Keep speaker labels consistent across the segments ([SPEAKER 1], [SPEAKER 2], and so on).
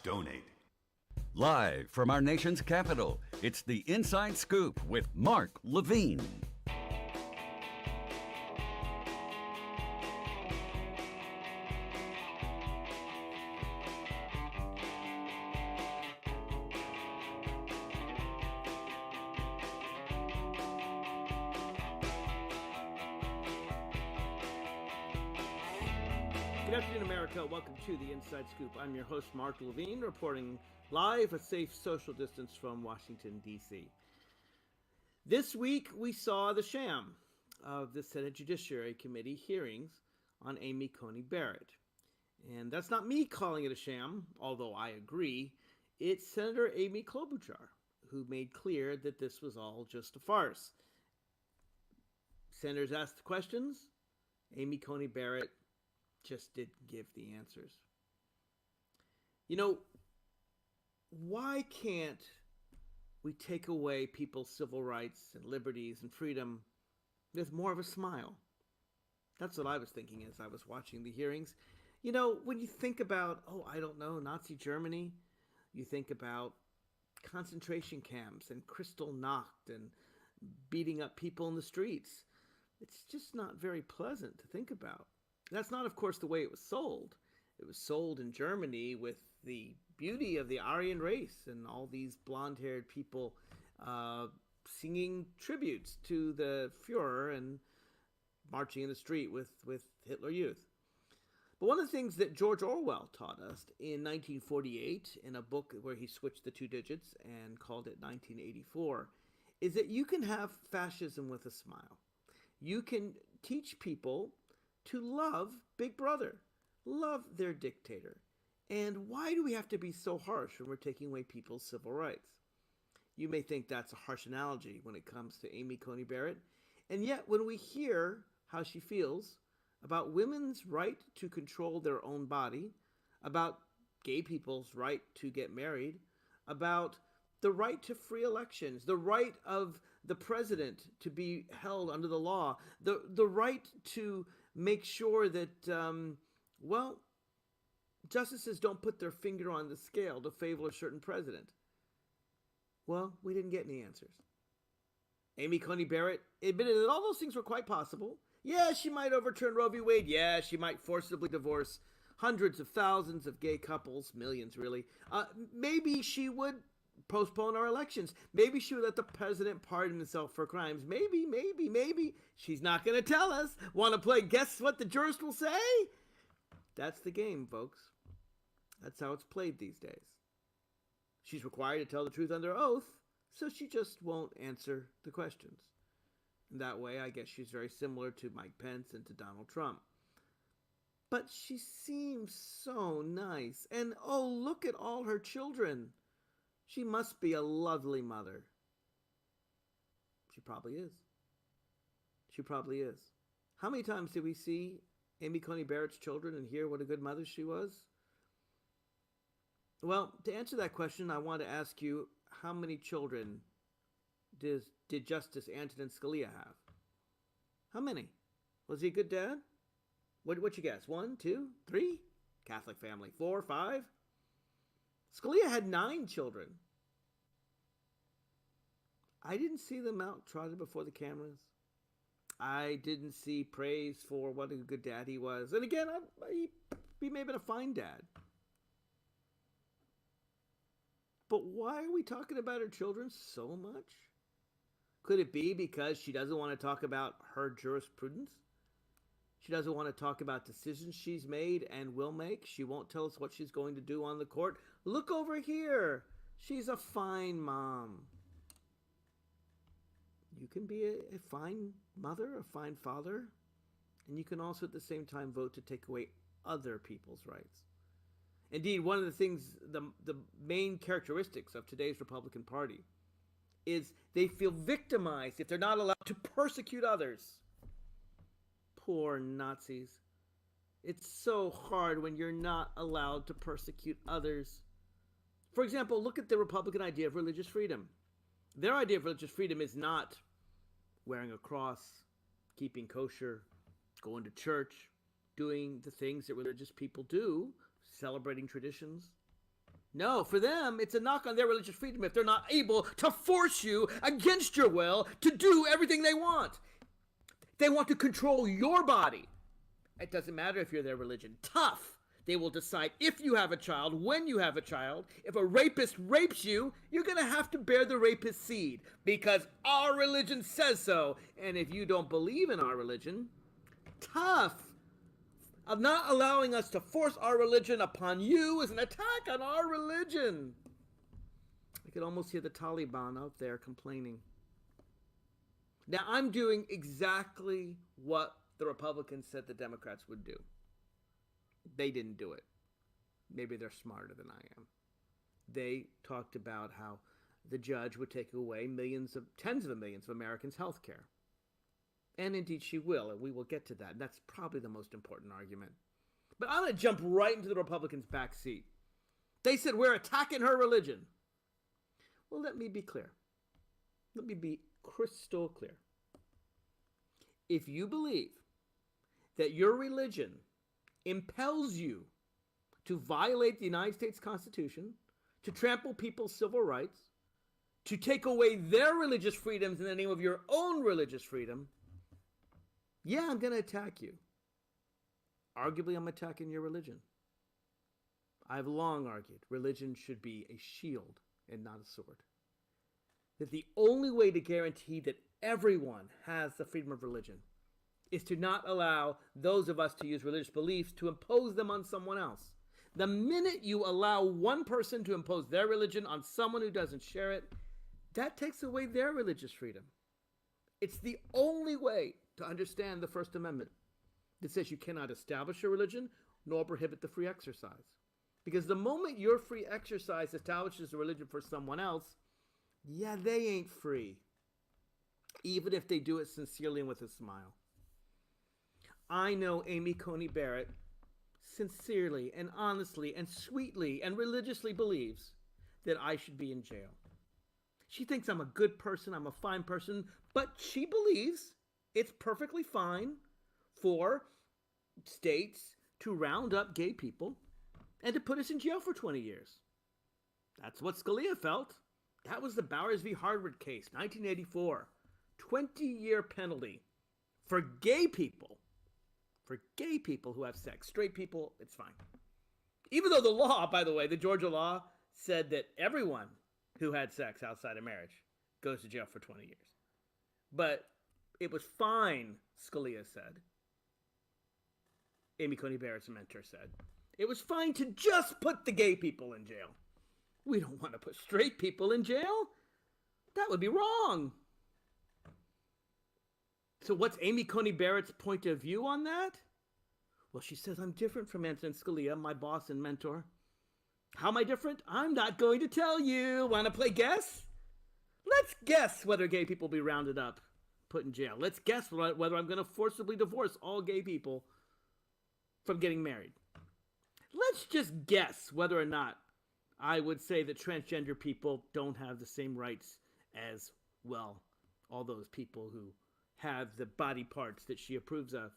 [SPEAKER 1] donate.
[SPEAKER 2] Live from our nation's capital, it's the Inside Scoop with Mark Levine.
[SPEAKER 3] Good afternoon, America. Welcome to the Inside Scoop. I'm your host, Mark Levine, reporting live a safe social distance from Washington, D.C. This week, we saw the sham of the Senate Judiciary Committee hearings on Amy Coney Barrett. And that's not me calling it a sham, although I agree. It's Senator Amy Klobuchar who made clear that this was all just a farce. Senators asked the questions. Amy Coney Barrett just didn't give the answers. You know, why can't we take away people's civil rights and liberties and freedom with more of a smile? That's what I was thinking as I was watching the hearings. You know, when you think about, Nazi Germany, you think about concentration camps and Kristallnacht and beating up people in the streets. It's just not very pleasant to think about. That's not, of course, the way it was sold. It was sold in Germany with the beauty of the Aryan race and all these blonde-haired people singing tributes to the Fuhrer and marching in the street with Hitler Youth. But one of the things that George Orwell taught us in 1948, in a book where he switched the two digits and called it 1984, is that you can have fascism with a smile. You can teach people to love Big Brother, love their dictator. And why do we have to be so harsh when we're taking away people's civil rights? You may think that's a harsh analogy when it comes to Amy Coney Barrett. And yet when we hear how she feels about women's right to control their own body, about gay people's right to get married, about the right to free elections, the right of the president to be held under the law, the right to make sure that, justices don't put their finger on the scale to favor a certain president. Well, we didn't get any answers. Amy Coney Barrett admitted that all those things were quite possible. Yeah, she might overturn Roe v. Wade. Yeah, she might forcibly divorce hundreds of thousands of gay couples, millions really. Maybe she would postpone our elections. Maybe she would let the president pardon himself for crimes. Maybe. She's not going to tell us. Want to play guess what the jurist will say? That's the game, folks. That's how it's played these days. She's required to tell the truth under oath, so she just won't answer the questions. And that way, I guess she's very similar to Mike Pence and to Donald Trump. But she seems so nice. And oh, look at all her children. She must be a lovely mother. She probably is. She probably is. How many times did we see Amy Coney Barrett's children and hear what a good mother she was? Well, to answer that question, I want to ask you, how many children did Justice Antonin Scalia have? How many? Was he a good dad? What you guess? 1, 2, 3? Catholic family. 4, 5? Scalia had 9 children. I didn't see them out trotted before the cameras. I didn't see praise for what a good dad he was. And again, he may have been a fine dad. But why are we talking about her children so much? Could it be because she doesn't want to talk about her jurisprudence? She doesn't want to talk about decisions she's made and will make. She won't tell us what she's going to do on the court. Look over here. She's a fine mom. You can be a fine mother, a fine father, and you can also at the same time vote to take away other people's rights. Indeed, one of the things, the main characteristics of today's Republican Party is they feel victimized if they're not allowed to persecute others. Poor Nazis. It's so hard when you're not allowed to persecute others. For example, look at the Republican idea of religious freedom. Their idea of religious freedom is not wearing a cross, keeping kosher, going to church, doing the things that religious people do, celebrating traditions. No, for them, it's a knock on their religious freedom if they're not able to force you against your will to do everything they want. They want to control your body. It doesn't matter if you're their religion. Tough. They will decide if you have a child, when you have a child. If a rapist rapes you, you're going to have to bear the rapist's seed because our religion says so. And if you don't believe in our religion, tough. Of not allowing us to force our religion upon you is an attack on our religion. I could almost hear the Taliban out there complaining. Now, I'm doing exactly what the Republicans said the Democrats would do. They didn't do it. Maybe they're smarter than I am. They talked about how the judge would take away tens of millions of Americans' health care. And indeed she will, and we will get to that. And that's probably the most important argument. But I'm going to jump right into the Republicans' back seat. They said we're attacking her religion. Well, let me be clear. Let me be crystal clear. If you believe that your religion impels you to violate the United States Constitution, to trample people's civil rights, to take away their religious freedoms in the name of your own religious freedom, yeah, I'm going to attack you. Arguably, I'm attacking your religion. I've long argued religion should be a shield and not a sword. That the only way to guarantee that everyone has the freedom of religion is to not allow those of us to use religious beliefs to impose them on someone else. The minute you allow one person to impose their religion on someone who doesn't share it, that takes away their religious freedom. It's the only way to understand the First Amendment that says you cannot establish a religion nor prohibit the free exercise. Because the moment your free exercise establishes a religion for someone else, yeah, they ain't free. Even if they do it sincerely and with a smile. I know Amy Coney Barrett sincerely and honestly and sweetly and religiously believes that I should be in jail. She thinks I'm a good person, I'm a fine person, but she believes it's perfectly fine for states to round up gay people and to put us in jail for 20 years. That's what Scalia felt. That was the Bowers v. Harvard case, 1984. 20-year penalty for gay people. For gay people who have sex. Straight people, it's fine. Even though the law, by the way, the Georgia law said that everyone who had sex outside of marriage goes to jail for 20 years. But it was fine, Scalia said. Amy Coney Barrett's mentor said. It was fine to just put the gay people in jail. We don't want to put straight people in jail. That would be wrong. So what's Amy Coney Barrett's point of view on that? Well, she says, I'm different from Antonin Scalia, my boss and mentor. How am I different? I'm not going to tell you. Want to play guess? Let's guess whether gay people will be rounded up, put in jail. Let's guess whether I'm going to forcibly divorce all gay people from getting married. Let's just guess whether or not I would say that transgender people don't have the same rights as, well, all those people who have the body parts that she approves of.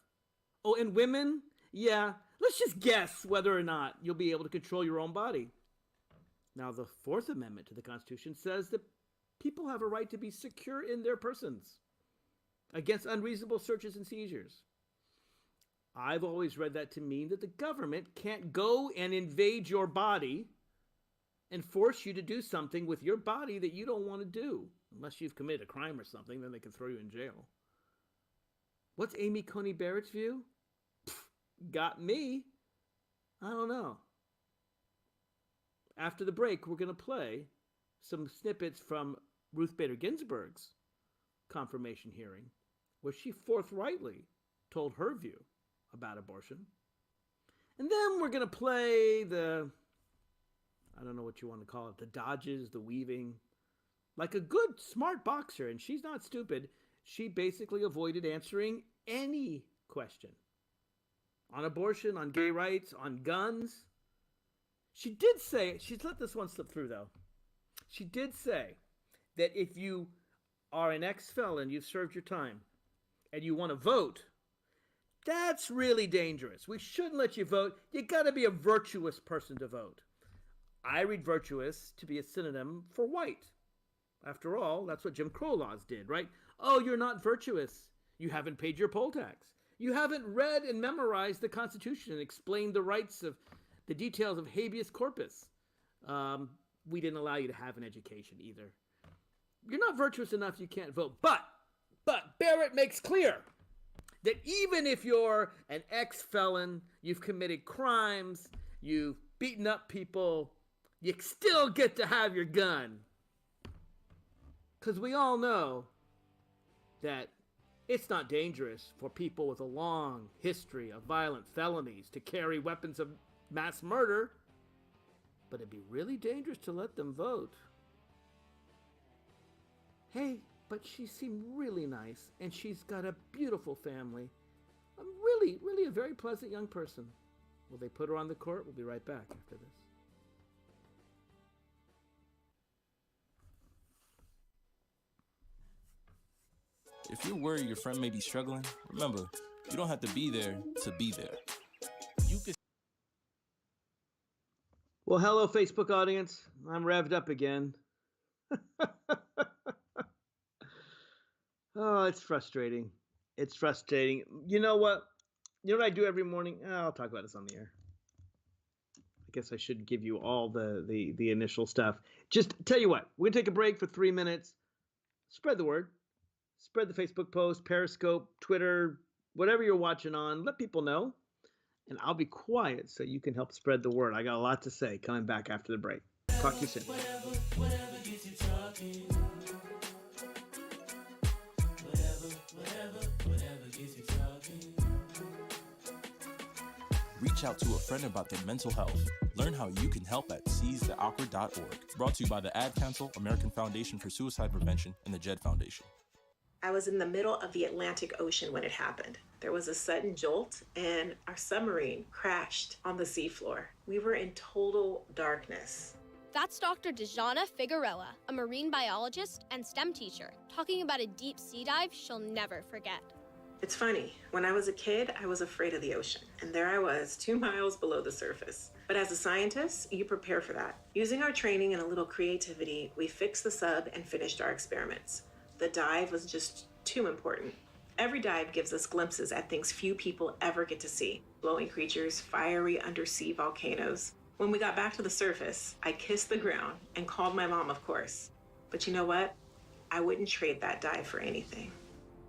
[SPEAKER 3] Oh, and women? Yeah, let's just guess whether or not you'll be able to control your own body. Now, the Fourth Amendment to the Constitution says that people have a right to be secure in their persons against unreasonable searches and seizures. I've always read that to mean that the government can't go and invade your body and force you to do something with your body that you don't want to do. Unless you've committed a crime or something, then they can throw you in jail. What's Amy Coney Barrett's view? Got me. I don't know. After the break, we're going to play some snippets from Ruth Bader Ginsburg's confirmation hearing, where she forthrightly told her view about abortion. And then we're going to play I don't know what you want to call it, the dodges, the weaving. Like a good, smart boxer, and she's not stupid, she basically avoided answering any question. On abortion, on gay rights, on guns. She did say, she's let this one slip through though. She did say that if you are an ex-felon, you've served your time, and you want to vote, that's really dangerous. We shouldn't let you vote. You got to be a virtuous person to vote. I read virtuous to be a synonym for white. After all, that's what Jim Crow laws did, right? Oh, you're not virtuous. You haven't paid your poll tax. You haven't read and memorized the Constitution and explained the rights of the details of habeas corpus. We didn't allow you to have an education either. You're not virtuous enough, you can't vote. But Barrett makes clear that even if you're an ex-felon, you've committed crimes, you've beaten up people, you still get to have your gun. Because we all know that it's not dangerous for people with a long history of violent felonies to carry weapons of mass murder, but it'd be really dangerous to let them vote. Hey, but she seemed really nice, and she's got a beautiful family. Really a very pleasant young person. Will they put her on the court? We'll be right back after this.
[SPEAKER 1] If you're worried your friend may be struggling, remember, you don't have to be there to be there. You could.
[SPEAKER 3] Well, hello, Facebook audience. I'm revved up again. Oh, it's frustrating. It's frustrating. You know what? You know what I do every morning? I'll talk about this on the air. I guess I should give you all the initial stuff. Just tell you what, we're going to take a break for 3 minutes. Spread the word. Spread the Facebook post, Periscope, Twitter, whatever you're watching on. Let people know. And I'll be quiet so you can help spread the word. I got a lot to say coming back after the break. Talk to you soon.
[SPEAKER 4] Whatever gets you talking. Whatever gets you talking.
[SPEAKER 1] Reach out to a friend about their mental health. Learn how you can help at seizetheawkward.org. Brought to you by the Ad Council, American Foundation for Suicide Prevention, and the JED Foundation.
[SPEAKER 5] I was in the middle of the Atlantic Ocean when it happened. There was a sudden jolt and our submarine crashed on the seafloor. We were in total darkness.
[SPEAKER 6] That's Dr. Dejana Figueroa, a marine biologist and STEM teacher, talking about a deep sea dive she'll never forget.
[SPEAKER 5] It's funny, when I was a kid, I was afraid of the ocean. And there I was, 2 miles below the surface. But as a scientist, you prepare for that. Using our training and a little creativity, we fixed the sub and finished our experiments. The dive was just too important. Every dive gives us glimpses at things few people ever get to see. Glowing creatures, fiery undersea volcanoes. When we got back to the surface, I kissed the ground and called my mom, of course. But you know what? I wouldn't trade that dive for anything.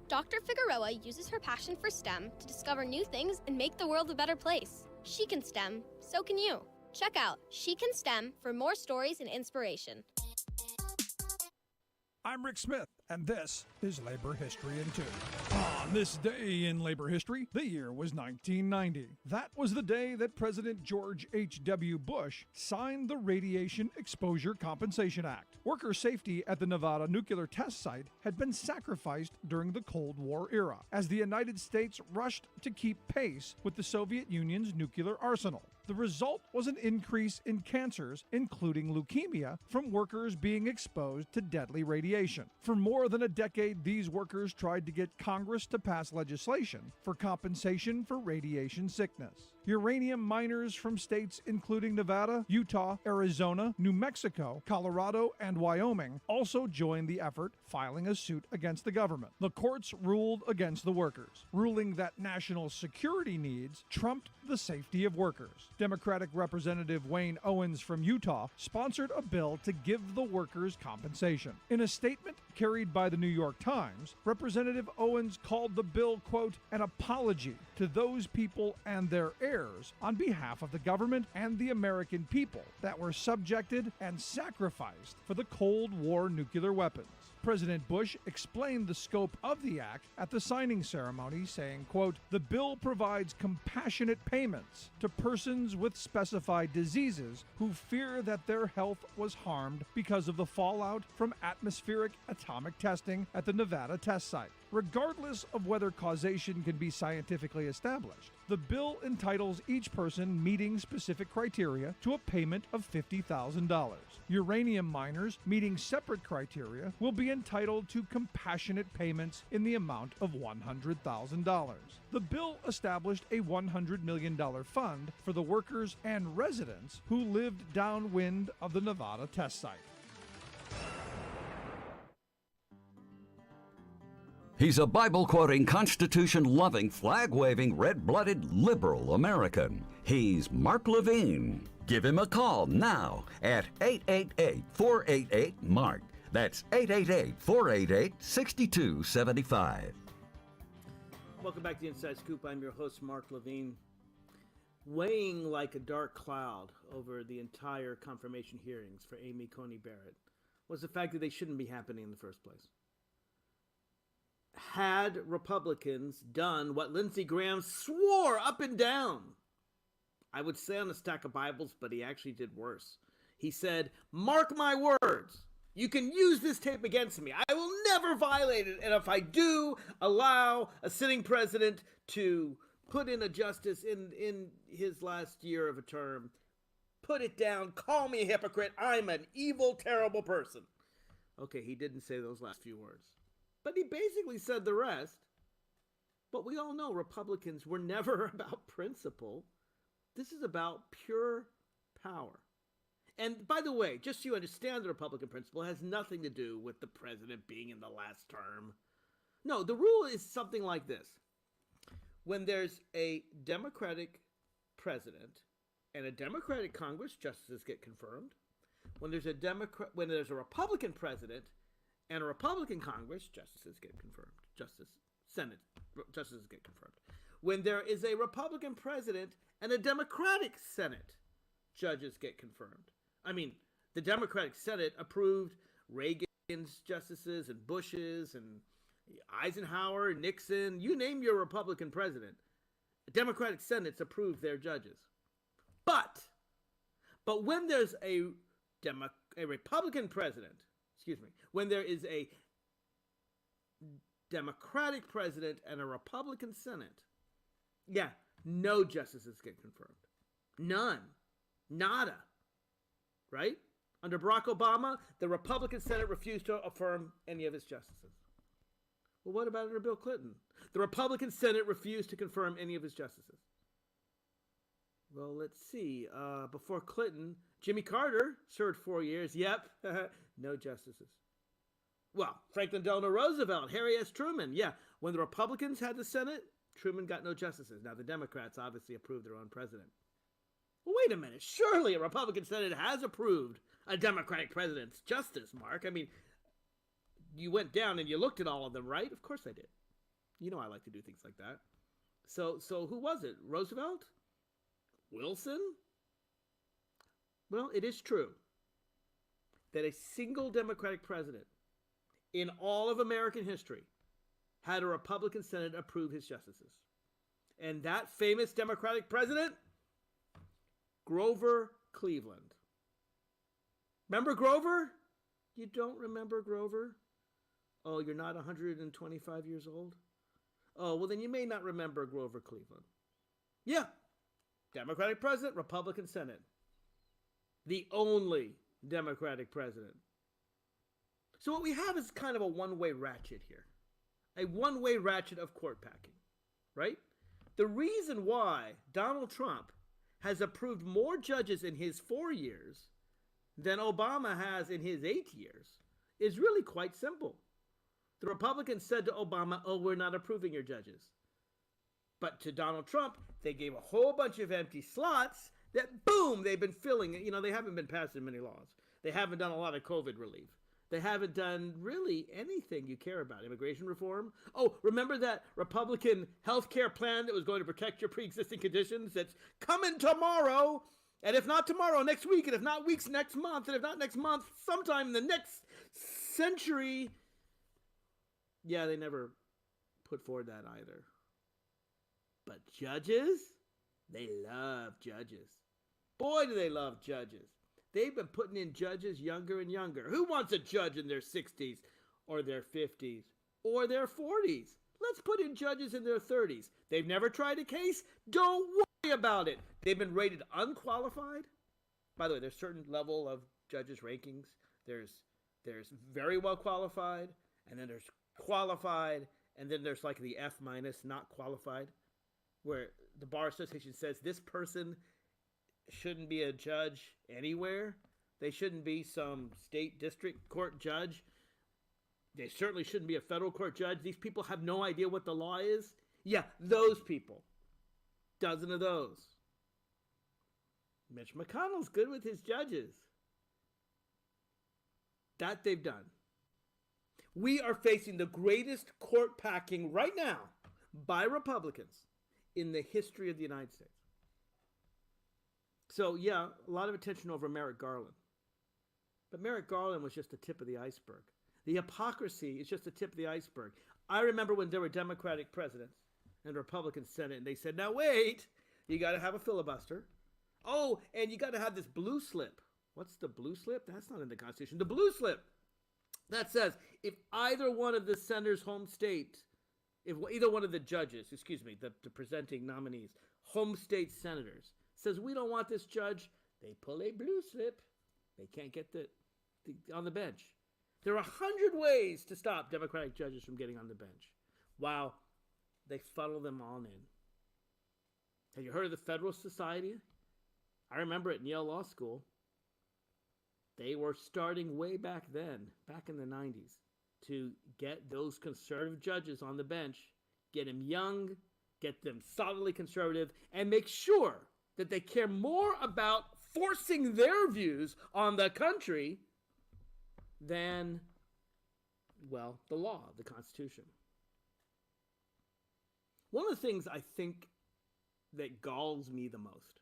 [SPEAKER 6] Dr. Figueroa uses her passion for STEM to discover new things and make the world a better place. She can STEM, so can you. Check out She Can STEM for more stories and inspiration.
[SPEAKER 7] I'm Rick Smith, and this is Labor History in 2. On this day in labor history, the year was 1990. That was the day that President George H.W. Bush signed the Radiation Exposure Compensation Act. Worker safety at the Nevada nuclear test site had been sacrificed during the Cold War era, as the United States rushed to keep pace with the Soviet Union's nuclear arsenal. The result was an increase in cancers, including leukemia, from workers being exposed to deadly radiation. For more than a decade, these workers tried to get Congress to pass legislation for compensation for radiation sickness. Uranium miners from states including Nevada, Utah, Arizona, New Mexico, Colorado, and Wyoming also joined the effort, filing a suit against the government. The courts ruled against the workers, ruling that national security needs trumped the safety of workers. Democratic Representative Wayne Owens from Utah sponsored a bill to give the workers compensation. In a statement carried by the New York Times, Representative Owens called the bill, quote, an apology to those people and their heirs on behalf of the government and the American people that were subjected and sacrificed for the Cold War nuclear weapons. President Bush explained the scope of the act at the signing ceremony, saying, quote, the bill provides compassionate payments to persons with specified diseases who fear that their health was harmed because of the fallout from atmospheric atomic testing at the Nevada test site. Regardless of whether causation can be scientifically established, the bill entitles each person meeting specific criteria to a payment of $50,000. Uranium miners meeting separate criteria will be entitled to compassionate payments in the amount of $100,000. The bill established a $100 million fund for the workers and residents who lived downwind of the Nevada test site.
[SPEAKER 2] He's a Bible-quoting, Constitution-loving, flag-waving, red-blooded liberal American. He's Mark Levine. Give him a call now at 888-488-MARK. That's 888-488-6275.
[SPEAKER 3] Welcome back to the Inside Scoop. I'm your host, Mark Levine. Weighing like a dark cloud over the entire confirmation hearings for Amy Coney Barrett was the fact that they shouldn't be happening in the first place. Had Republicans done what Lindsey Graham swore up and down, I would say on a stack of Bibles, but he actually did worse. He said, "Mark my words, you can use this tape against me. I will never violate it. And if I do allow a sitting president to put in a justice in his last year of a term, put it down, call me a hypocrite. I'm an evil, terrible person." Okay, he didn't say those last few words, but he basically said the rest. But we all know Republicans were never about principle. This is about pure power. And by the way, just so you understand, the Republican principle has nothing to do with the president being in the last term. No, the rule is something like this. When there's a Democratic president and a Democratic Congress, justices get confirmed. When there's a Republican president and a Republican Congress, justices get confirmed. Senate justices get confirmed. When there is a Republican president and a Democratic Senate, judges get confirmed. I mean, the Democratic Senate approved Reagan's justices and Bush's and Eisenhower, Nixon, you name your Republican president. The Democratic Senate's approved their judges. But when there's a Republican president, when there is a Democratic president and a Republican Senate, no justices get confirmed. None. Nada. Right? Under Barack Obama, the Republican Senate refused to affirm any of his justices. Well, what about under Bill Clinton? The Republican Senate refused to confirm any of his justices. Well, let's see. Before Clinton, Jimmy Carter served 4 years. Yep. No justices. Well, Franklin Delano Roosevelt, Harry S. Truman. Yeah. When the Republicans had the Senate, Truman got no justices. Now, the Democrats obviously approved their own president. Well, wait a minute. Surely a Republican Senate has approved a Democratic president's justice, Mark. I mean, you went down and you looked at all of them, right? Of course I did. You know I like to do things like that. So who was it? Roosevelt? Wilson? Well, it is true that a single Democratic president in all of American history had a Republican Senate approve his justices. And that famous Democratic president? Grover Cleveland. Remember Grover? You don't remember Grover? Oh, you're not 125 years old? Oh, well then you may not remember Grover Cleveland. Yeah. Democratic president, Republican Senate. The only Democratic president. So what we have is kind of a one-way ratchet here. A one-way ratchet of court packing, right? The reason why Donald Trump has approved more judges in his 4 years than Obama has in his 8 years is really quite simple. The Republicans said to Obama, "Oh, we're not approving your judges." But to Donald Trump, they gave a whole bunch of empty slots that, boom, they've been filling. You know, they haven't been passing many laws. They haven't done a lot of COVID relief. They haven't done really anything you care about. Immigration reform. Oh, remember that Republican health care plan that was going to protect your pre-existing conditions that's coming tomorrow? And if not tomorrow, next week. And if not weeks, next month. And if not next month, sometime in the next century. Yeah, they never put forward that either. But judges? They love judges. Boy, do they love judges. They've been putting in judges younger and younger. Who wants a judge in their 60s or their 50s or their 40s? Let's put in judges in their 30s. They've never tried a case? Don't worry about it. They've been rated unqualified. By the way, there's a certain level of judges' rankings. There's There's very well qualified, and then there's qualified, and then there's like the F minus, not qualified, where the Bar Association says this person shouldn't be a judge anywhere. They shouldn't be some state district court judge. They certainly shouldn't be a federal court judge. These people have no idea what the law is. Yeah, those people. Dozen of those. Mitch McConnell's good with his judges. That they've done. We are facing the greatest court packing right now by Republicans in the history of the United States. So, yeah, a lot of attention over Merrick Garland. But Merrick Garland was just the tip of the iceberg. The hypocrisy is just the tip of the iceberg. I remember when there were Democratic presidents and Republican Senate, and they said, now wait, you got to have a filibuster. Oh, and you got to have this blue slip. What's the blue slip? That's not in the Constitution. The blue slip that says if either one of the senators' home state, if either one of the judges, the presenting nominees, home state senators, says we don't want this judge, they pull a blue slip. They can't get on the bench. There are 100 ways to stop Democratic judges from getting on the bench. Wow, they funnel them all in. Have you heard of the Federalist Society? I remember at Yale Law School, they were starting way back then, back in the 90s, to get those conservative judges on the bench, get them young, get them solidly conservative, and make sure that they care more about forcing their views on the country than, well, the law, the Constitution. One of the things I think that galls me the most,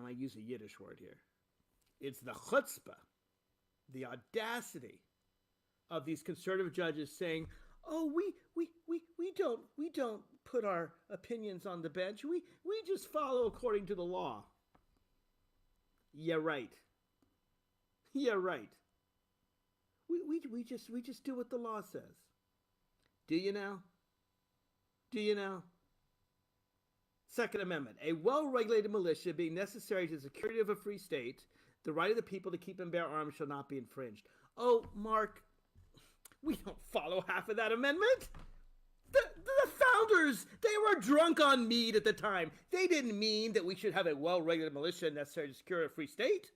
[SPEAKER 3] I use a Yiddish word here, it's the chutzpah, the audacity of these conservative judges saying, oh, we don't put our opinions on the bench. We just follow according to the law. Yeah, right. Yeah, right. We just do what the law says. Do you now? Do you now? Second Amendment. A well-regulated militia being necessary to the security of a free state, the right of the people to keep and bear arms shall not be infringed. Oh, Mark, we don't follow half of that amendment. The founders, they were drunk on mead at the time. They didn't mean that we should have a well-regulated militia necessary to secure a free state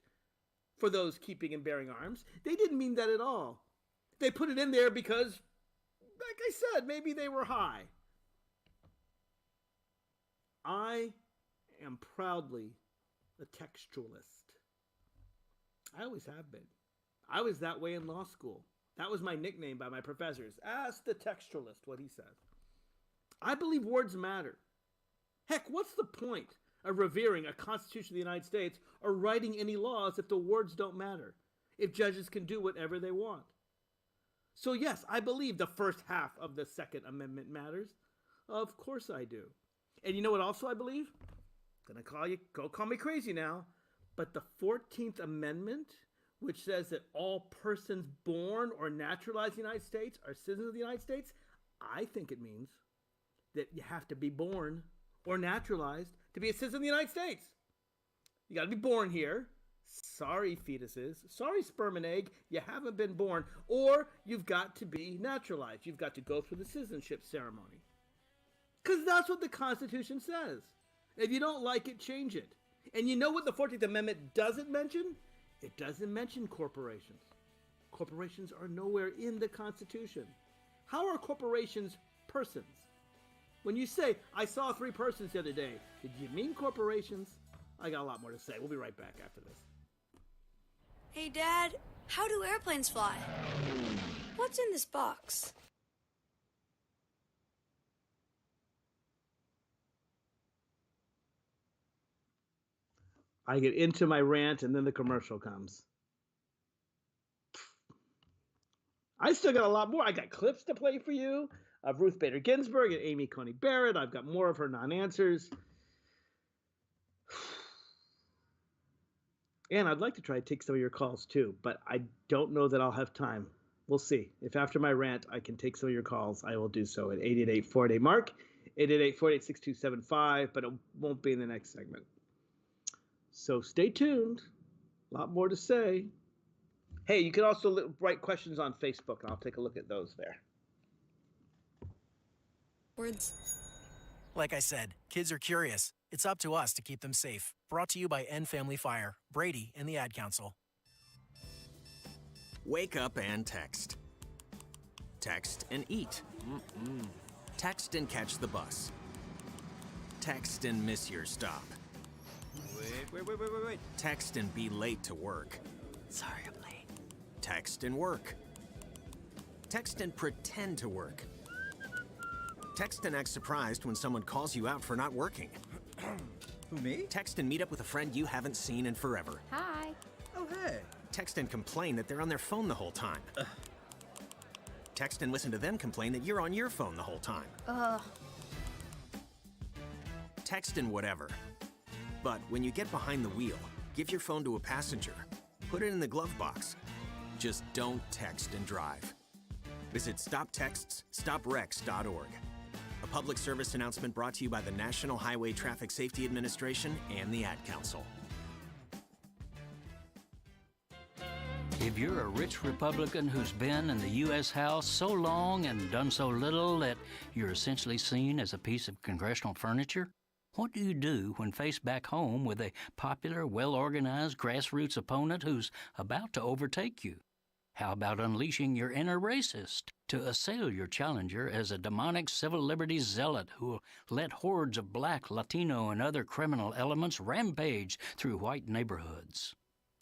[SPEAKER 3] for those keeping and bearing arms. They didn't mean that at all. They put it in there because, like I said, maybe they were high. I am proudly a textualist. I always have been. I was that way in law school. That was my nickname by my professors. Ask the textualist what he says. I believe words matter. Heck, what's the point of revering a Constitution of the United States or writing any laws if the words don't matter? If judges can do whatever they want? So yes, I believe the first half of the Second Amendment matters. Of course I do. And you know what also I believe? Call me crazy now, but the 14th Amendment, which says that all persons born or naturalized in the United States are citizens of the United States, I think it means that you have to be born or naturalized to be a citizen of the United States. You got to be born here. Sorry, fetuses. Sorry, sperm and egg. You haven't been born. Or you've got to be naturalized. You've got to go through the citizenship ceremony. Because that's what the Constitution says. If you don't like it, change it. And you know what the 14th Amendment doesn't mention? It doesn't mention corporations. Corporations are nowhere in the Constitution. How are corporations persons? When you say, I saw 3 persons the other day, did you mean corporations? I got a lot more to say. We'll be right back after this.
[SPEAKER 8] Hey, Dad, how do airplanes fly? What's in this box?
[SPEAKER 3] I get into my rant and then the commercial comes. I still got a lot more. I got clips to play for you of Ruth Bader Ginsburg and Amy Coney Barrett. I've got more of her non-answers. And I'd like to try to take some of your calls too, but I don't know that I'll have time. We'll see. If after my rant I can take some of your calls, I will do so at 888-48-MARK, 888-48-6275, but it won't be in the next segment. So stay tuned. A lot more to say. Hey, you can also write questions on Facebook, and I'll take a look at those there.
[SPEAKER 8] Words.
[SPEAKER 9] Like I said, kids are curious. It's up to us to keep them safe. Brought to you by End Family Fire, Brady, and the Ad Council.
[SPEAKER 10] Wake up and text. Text and eat. Text and catch the bus. Text and miss your stop. Wait. Text and be late to work.
[SPEAKER 9] Sorry, I'm late.
[SPEAKER 10] Text and work. Text and pretend to work. Text and act surprised when someone calls you out for not working.
[SPEAKER 11] Who, me?
[SPEAKER 10] Text and meet up with a friend you haven't seen in forever.
[SPEAKER 6] Hi.
[SPEAKER 11] Oh, hey.
[SPEAKER 10] Text and complain that they're on their phone the whole time. Text and listen to them complain that you're on your phone the whole time.
[SPEAKER 6] Ugh.
[SPEAKER 10] Text and whatever. But when you get behind the wheel, give your phone to a passenger. Put it in the glove box. Just don't text and drive. Visit StopTextsStopWrecks.org. A public service announcement brought to you by the National Highway Traffic Safety Administration and the Ad Council.
[SPEAKER 12] If you're a rich Republican who's been in the U.S. House so long and done so little that you're essentially seen as a piece of congressional furniture, what do you do when faced back home with a popular, well-organized grassroots opponent who's about to overtake you? How about unleashing your inner racist to assail your challenger as a demonic civil liberties zealot who will let hordes of black, Latino, and other criminal elements rampage through white neighborhoods?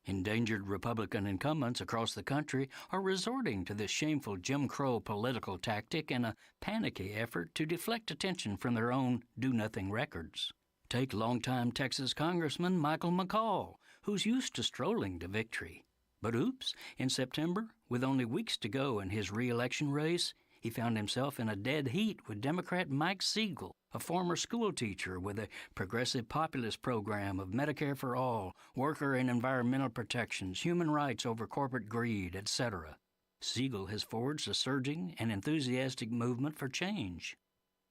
[SPEAKER 12] Endangered Republican incumbents across the country are resorting to this shameful Jim Crow political tactic in a panicky effort to deflect attention from their own do-nothing records. Take longtime Texas Congressman Michael McCall, who's used to strolling to victory. But oops, in September, with only weeks to go in his re-election race, he found himself in a dead heat with Democrat Mike Siegel, a former school teacher with a progressive populist program of Medicare for all, worker and environmental protections, human rights over corporate greed, etc. Siegel has forged a surging and enthusiastic movement for change.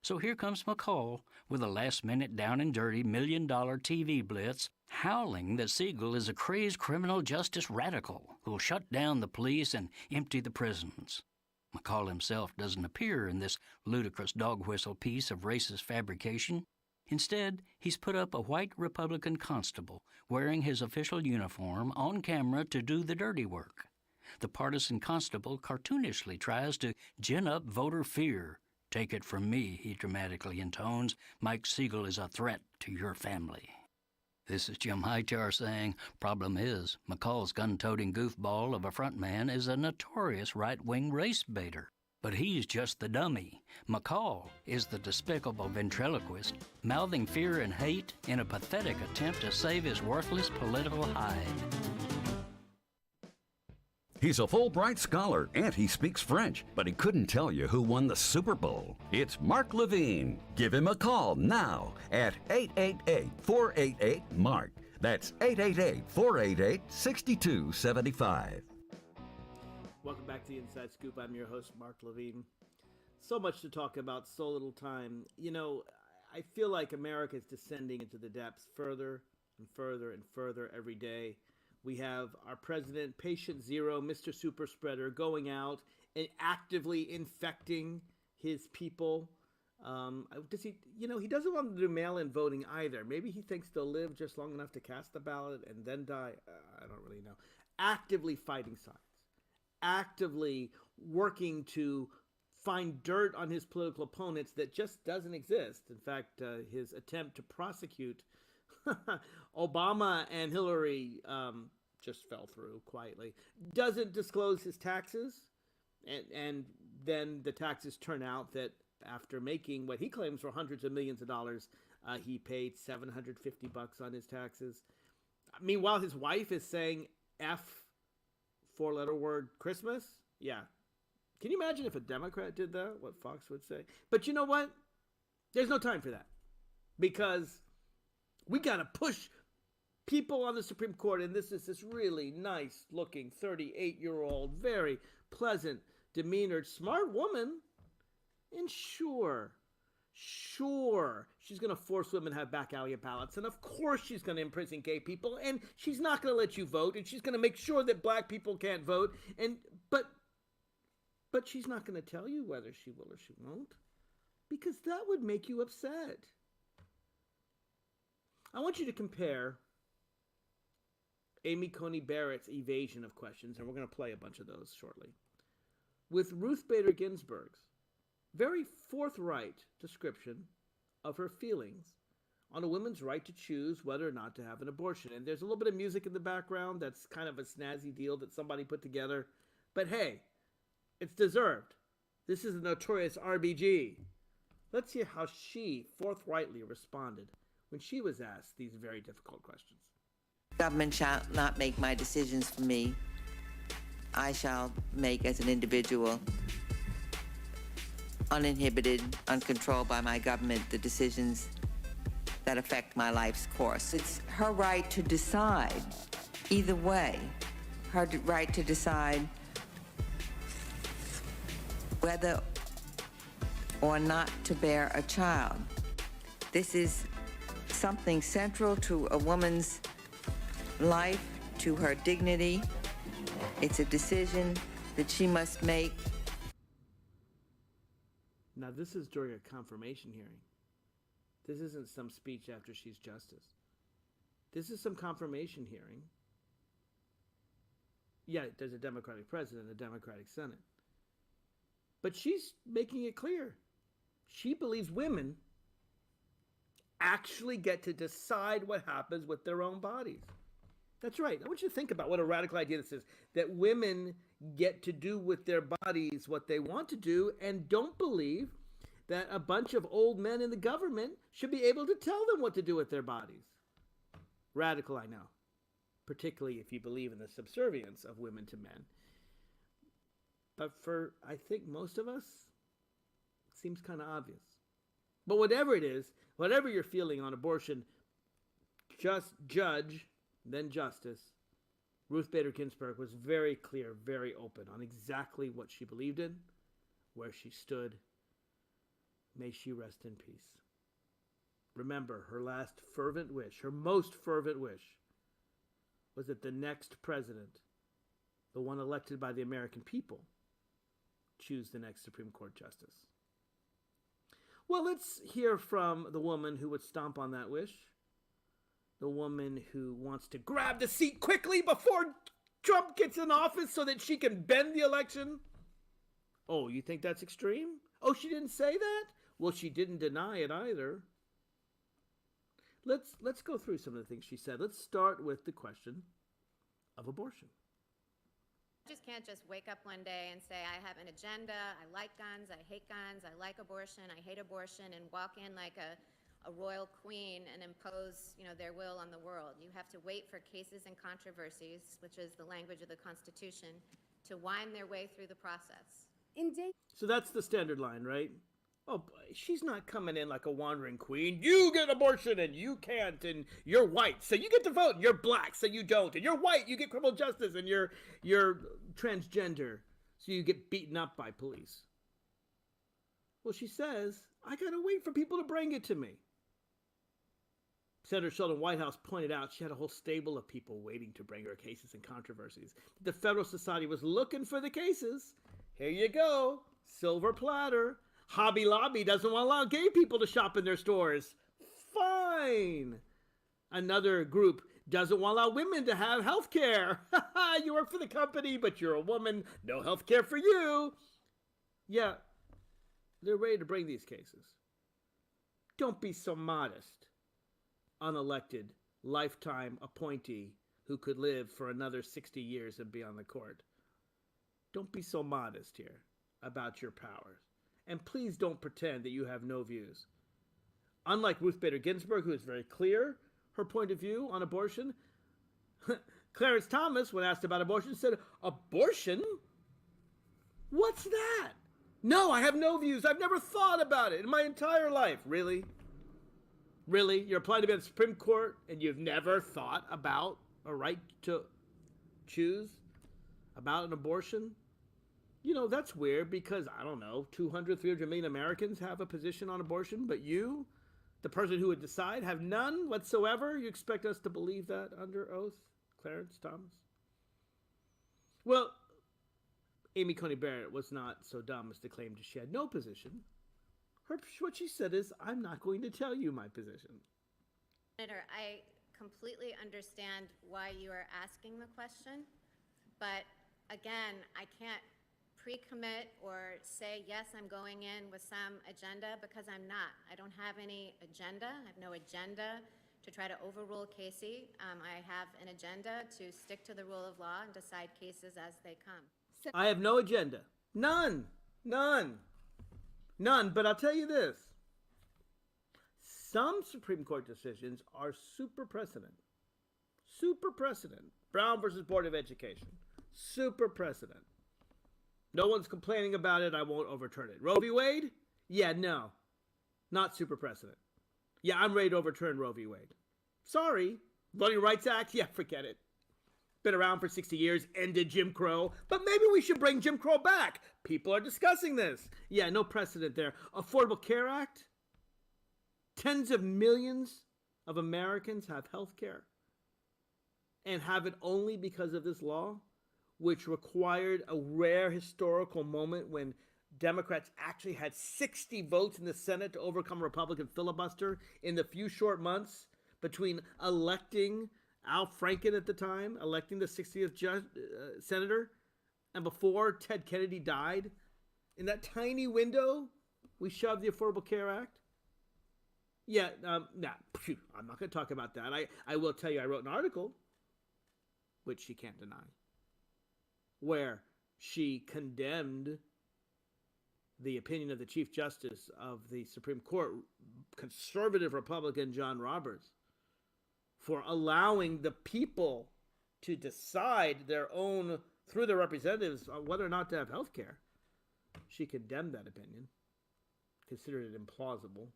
[SPEAKER 12] So here comes McCall with a last-minute down-and-dirty $1-million TV blitz, howling that Siegel is a crazed criminal justice radical who'll shut down the police and empty the prisons. McCall himself doesn't appear in this ludicrous dog whistle piece of racist fabrication. Instead, he's put up a white Republican constable wearing his official uniform on camera to do the dirty work. The partisan constable cartoonishly tries to gin up voter fear. "Take it from me," he dramatically intones, "Mike Siegel is a threat to your family." This is Jim Hightower saying, problem is, McCall's gun-toting goofball of a frontman is a notorious right-wing race baiter. But he's just the dummy. McCall is the despicable ventriloquist, mouthing fear and hate in a pathetic attempt to save his worthless political hide.
[SPEAKER 2] He's a Fulbright scholar and he speaks French, but he couldn't tell you who won the Super Bowl. It's Mark Levine. Give him a call now at 888-488-MARK. That's 888-488-6275.
[SPEAKER 3] Welcome back to the Inside Scoop. I'm your host, Mark Levine. So much to talk about, so little time. You know, I feel like America is descending into the depths further and further and further every day. We have our president, Patient Zero, Mr. Super Spreader, going out and actively infecting his people. Does he? You know, he doesn't want to do mail-in voting either. Maybe he thinks they'll live just long enough to cast the ballot and then die. I don't really know. Actively fighting science, actively working to find dirt on his political opponents that just doesn't exist. In fact, his attempt to prosecute Obama and Hillary just fell through quietly. Doesn't disclose his taxes, and then the taxes turn out that after making what he claims were hundreds of millions of dollars, he paid $750 on his taxes. Meanwhile, his wife is saying F, four-letter word, Christmas. Yeah. Can you imagine if a Democrat did that, what Fox would say? But you know what? There's no time for that, because we got to push people on the Supreme Court, and this is this really nice-looking 38-year-old, very pleasant, demeanored, smart woman. And sure, Sure, she's going to force women to have back alley ballots, and of course she's going to imprison gay people, and she's not going to let you vote, and she's going to make sure that black people can't vote, but she's not going to tell you whether she will or she won't, because that would make you upset. I want you to compare Amy Coney Barrett's evasion of questions, and we're going to play a bunch of those shortly, with Ruth Bader Ginsburg's very forthright description of her feelings on a woman's right to choose whether or not to have an abortion. And there's a little bit of music in the background that's kind of a snazzy deal that somebody put together. But hey, it's deserved. This is a notorious RBG. Let's hear how she forthrightly responded when she was asked these very difficult questions.
[SPEAKER 13] Government shall not make my decisions for me. I shall make as an individual, uninhibited, uncontrolled by my government, the decisions that affect my life's course. It's her right to decide either way. Her right to decide whether or not to bear a child. This is something central to a woman's life, to her dignity. It's a decision that she must make.
[SPEAKER 3] Now, this is during a confirmation hearing. This isn't some speech after she's justice. This is some confirmation hearing. Yeah, there's a Democratic president, a Democratic Senate. But she's making it clear. She believes women actually get to decide what happens with their own bodies. That's right. I want you to think about what a radical idea this is, that women get to do with their bodies what they want to do, and don't believe that a bunch of old men in the government should be able to tell them what to do with their bodies. Radical, I know, particularly if you believe in the subservience of women to men. But for, I think, most of us, it seems kind of obvious. But whatever it is, whatever you're feeling on abortion, just judge, then justice, Ruth Bader Ginsburg was very clear, very open on exactly what she believed in, where she stood. May she rest in peace. Remember, her last fervent wish, her most fervent wish, was that the next president, the one elected by the American people, choose the next Supreme Court justice. Well, let's hear from the woman who would stomp on that wish. The woman who wants to grab the seat quickly before Trump gets in office so that she can bend the election. Oh, you think that's extreme? Oh, she didn't say that? Well, she didn't deny it either. Let's go through some of the things she said. Let's start with the question of abortion.
[SPEAKER 14] You just can't just wake up one day and say, I have an agenda, I like guns, I hate guns, I like abortion, I hate abortion, and walk in like a royal queen and impose, their will on the world. You have to wait for cases and controversies, which is the language of the Constitution, to wind their way through the process.
[SPEAKER 3] So that's the standard line, right? Oh, boy, she's not coming in like a wandering queen. You get abortion and you can't, and you're white, so you get to vote, and you're black, so you don't, and you're white, you get criminal justice, and you're transgender, so you get beaten up by police. Well, she says, I gotta wait for people to bring it to me. Senator Sheldon Whitehouse pointed out she had a whole stable of people waiting to bring her cases and controversies. The Federal Society was looking for the cases. Here you go, silver platter. Hobby Lobby doesn't want to allow gay people to shop in their stores. Fine. Another group doesn't want to allow women to have health care. You work for the company, but you're a woman. No health care for you. Yeah, they're ready to bring these cases. Don't be so modest. Unelected, lifetime appointee who could live for another 60 years and be on the court. Don't be so modest here about your powers. And please don't pretend that you have no views. Unlike Ruth Bader Ginsburg, who is very clear her point of view on abortion, Clarence Thomas, when asked about abortion, said, abortion? What's that? No, I have no views. I've never thought about it in my entire life. Really? Really? You're applying to be on the Supreme Court and you've never thought about a right to choose about an abortion? That's weird because, I don't know, 200, 300 million Americans have a position on abortion, but you, the person who would decide, have none whatsoever? You expect us to believe that under oath, Clarence Thomas? Well, Amy Coney Barrett was not so dumb as to claim that she had no position. What she said is, I'm not going to tell you my position.
[SPEAKER 14] Senator, I completely understand why you are asking the question, but again, I can't pre-commit or say, yes, I'm going in with some agenda, because I'm not. I don't have any agenda. I have no agenda to try to overrule Casey. I have an agenda to stick to the rule of law and decide cases as they come.
[SPEAKER 3] I have no agenda. None. But I'll tell you this. Some Supreme Court decisions are super precedent. Super precedent. Brown versus Board of Education. Super precedent. No one's complaining about it. I won't overturn it. Roe v. Wade? Yeah, no. Not super precedent. Yeah, I'm ready to overturn Roe v. Wade. Sorry. Voting Rights Act? Yeah, forget it. Been around for 60 years, ended Jim Crow, but maybe we should bring Jim Crow back. People are discussing this. Yeah, no precedent there. Affordable Care Act? Tens of millions of Americans have health care and have it only because of this law, which required a rare historical moment when Democrats actually had 60 votes in the Senate to overcome a Republican filibuster in the few short months between electing Al Franken at the time, electing the 60th senator, and before Ted Kennedy died. In that tiny window, we shoved the Affordable Care Act. Yeah, I'm not going to talk about that. I will tell you I wrote an article, which she can't deny, where she condemned the opinion of the Chief Justice of the Supreme Court, conservative Republican John Roberts, for allowing the people to decide their own, through their representatives, on whether or not to have health care. She condemned that opinion, considered it implausible.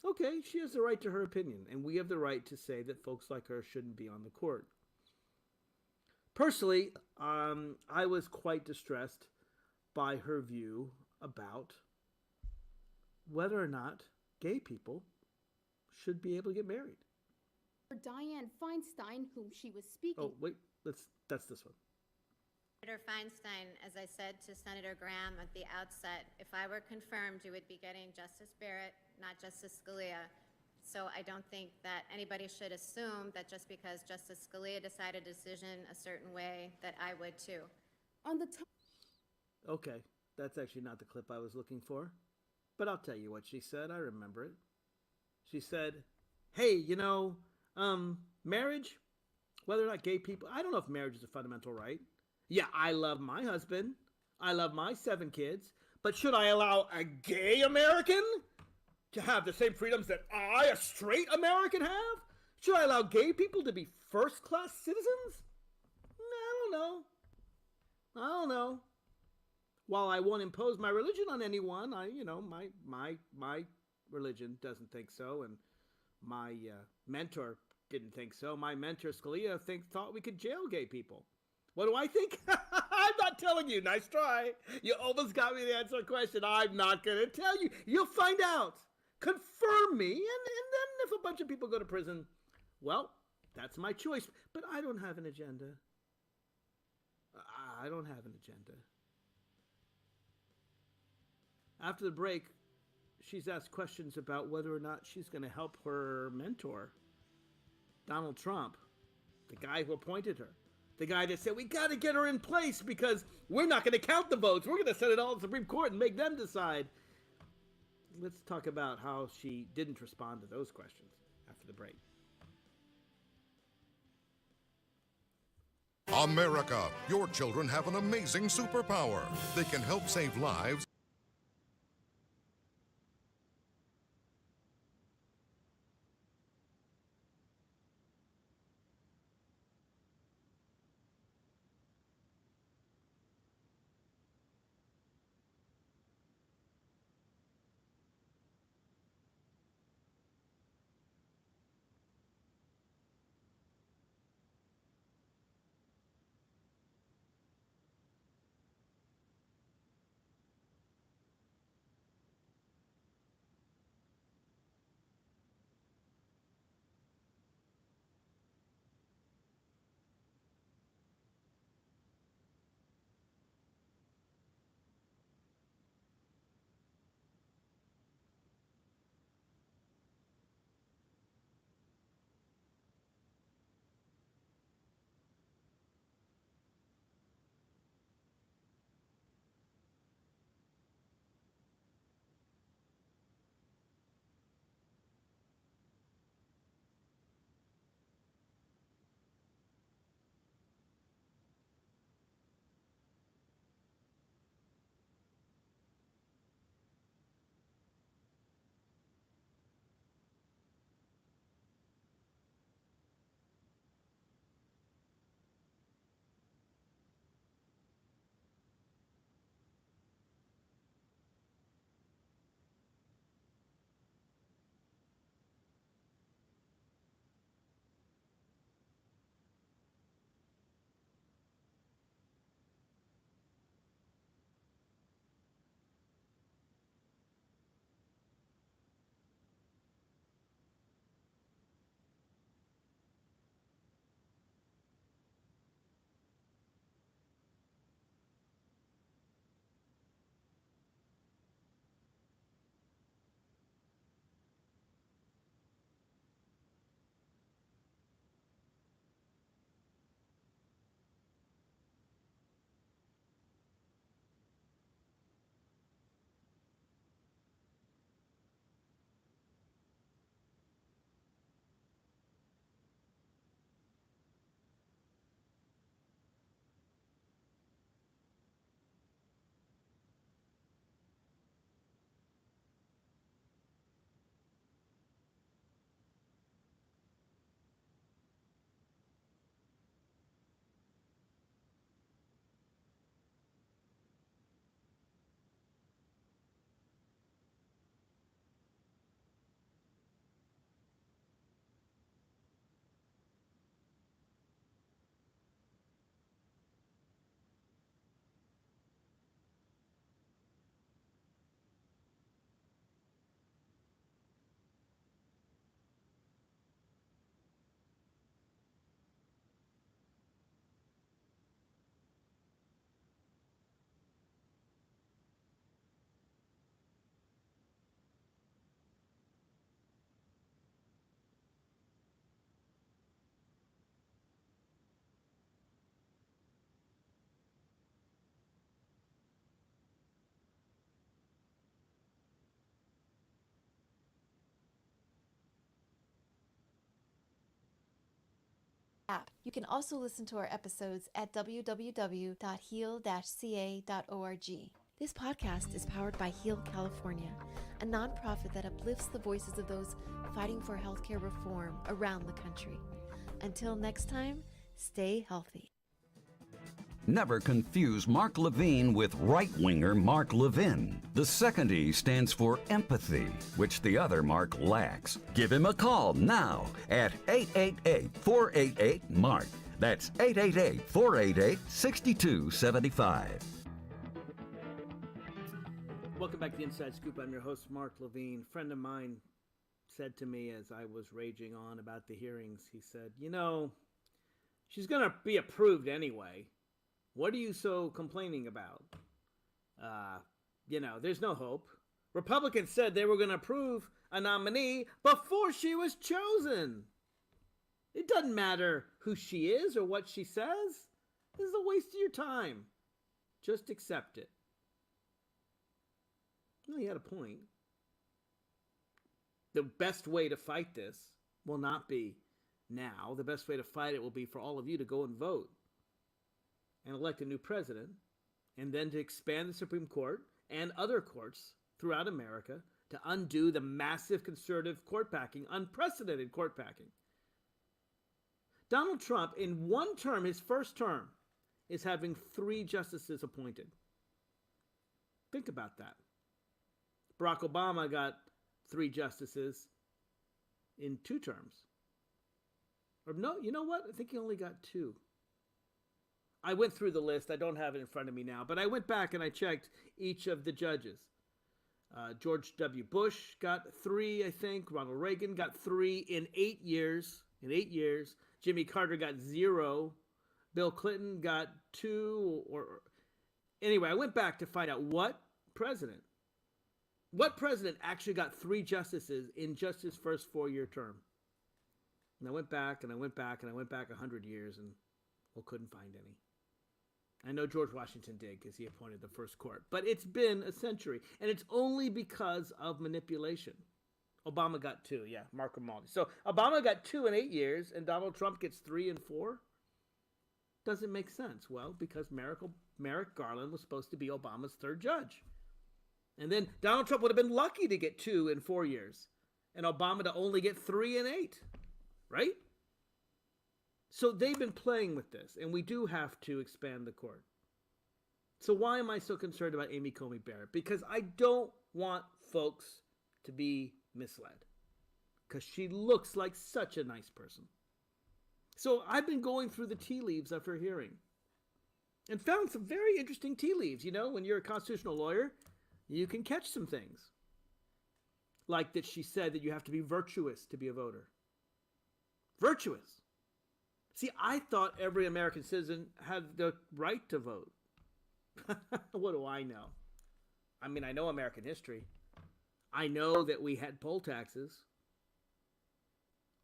[SPEAKER 3] Okay, she has the right to her opinion, and we have the right to say that folks like her shouldn't be on the court. Personally, I was quite distressed by her view about whether or not gay people should be able to get married.
[SPEAKER 15] Dianne Feinstein, whom she was speaking.
[SPEAKER 3] Oh, wait, that's this one.
[SPEAKER 14] Senator Feinstein, as I said to Senator Graham at the outset, if I were confirmed, you would be getting Justice Barrett, not Justice Scalia. So I don't think that anybody should assume that just because Justice Scalia decided a decision a certain way, that I would too.
[SPEAKER 15] On the
[SPEAKER 3] Okay, that's actually not the clip I was looking for. But I'll tell you what she said. I remember it. She said, hey, marriage, whether or not gay people, I don't know if marriage is a fundamental right. Yeah, I love my husband. I love my 7 kids. But should I allow a gay American to have the same freedoms that I, a straight American, have? Should I allow gay people to be first-class citizens? I don't know. While I won't impose my religion on anyone, my religion doesn't think so, and my mentor didn't think so. My mentor, Scalia, thought we could jail gay people. What do I think? I'm not telling you. Nice try. You almost got me to answer a question. I'm not going to tell you. You'll find out. Confirm me, and then if a bunch of people go to prison, well, that's my choice. But I don't have an agenda. I don't have an agenda. After the break, she's asked questions about whether or not she's going to help her mentor, Donald Trump, the guy who appointed her. The guy that said, we got to get her in place because we're not going to count the votes. We're going to send it all to the Supreme Court and make them decide. Let's talk about how she didn't respond to those questions after the break.
[SPEAKER 16] America, your children have an amazing superpower. They can help save lives.
[SPEAKER 17] app. You can also listen to our episodes at www.heal-ca.org. This podcast is powered by Heal California, a nonprofit that uplifts the voices of those fighting for healthcare reform around the country. Until next time, stay healthy.
[SPEAKER 2] Never confuse Mark Levine with right-winger Mark Levin. The second E stands for empathy, which the other Mark lacks. Give him a call now at 888-488-MARK. That's 888-488-6275.
[SPEAKER 3] Welcome back to the Inside Scoop. I'm your host, Mark Levine. A friend of mine said to me as I was raging on about the hearings, he said, she's going to be approved anyway. What are you so complaining about? There's no hope. Republicans said they were going to approve a nominee before she was chosen. It doesn't matter who she is or what she says. This is a waste of your time. Just accept it. Well, he had a point. The best way to fight this will not be now. The best way to fight it will be for all of you to go and vote and elect a new president, and then to expand the Supreme Court and other courts throughout America to undo the massive conservative court packing, unprecedented court packing. Donald Trump, in one term, his first term, is having 3 justices appointed. Think about that. Barack Obama got 3 justices in 2 terms. Or no, you know what? I think he only got 2. I went through the list. I don't have it in front of me now, but I went back and I checked each of the judges. George W. Bush got 3, I think. Ronald Reagan got 3 in 8 years. Jimmy Carter got 0. Bill Clinton got 2. Anyway, I went back to find out what president actually got 3 justices in just his first 4-year term. And I went back and I went back and I went back 100 years and couldn't find any. I know George Washington did because he appointed the first court. But it's been a century. And it's only because of manipulation. Obama got 2, Mark Grimaldi. So Obama got 2 in 8 years and Donald Trump gets 3 in 4? Doesn't make sense. Well, because Merrick Garland was supposed to be Obama's 3rd judge. And then Donald Trump would have been lucky to get 2 in 4 years. And Obama to only get 3 in 8. Right? So they've been playing with this, and we do have to expand the court. So why am I so concerned about Amy Coney Barrett? Because I don't want folks to be misled. Because she looks like such a nice person. So I've been going through the tea leaves of her hearing and found some very interesting tea leaves. When you're a constitutional lawyer, you can catch some things. Like that she said that you have to be virtuous to be a voter. Virtuous. See, I thought every American citizen had the right to vote. What do I know? I mean, I know American history. I know that we had poll taxes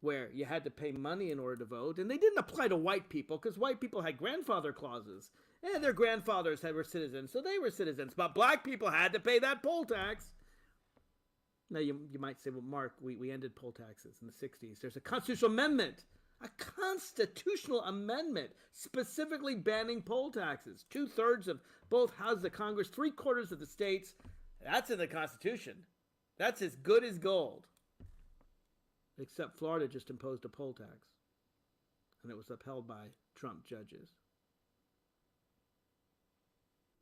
[SPEAKER 3] where you had to pay money in order to vote. And they didn't apply to white people because white people had grandfather clauses. And their grandfathers were citizens, so they were citizens. But black people had to pay that poll tax. Now, you might say, well, Mark, we ended poll taxes in the 60s. There's a constitutional amendment specifically banning poll taxes. 2/3 of both houses of Congress, 3/4 of the states. That's in the Constitution. That's as good as gold. Except Florida just imposed a poll tax. And it was upheld by Trump judges.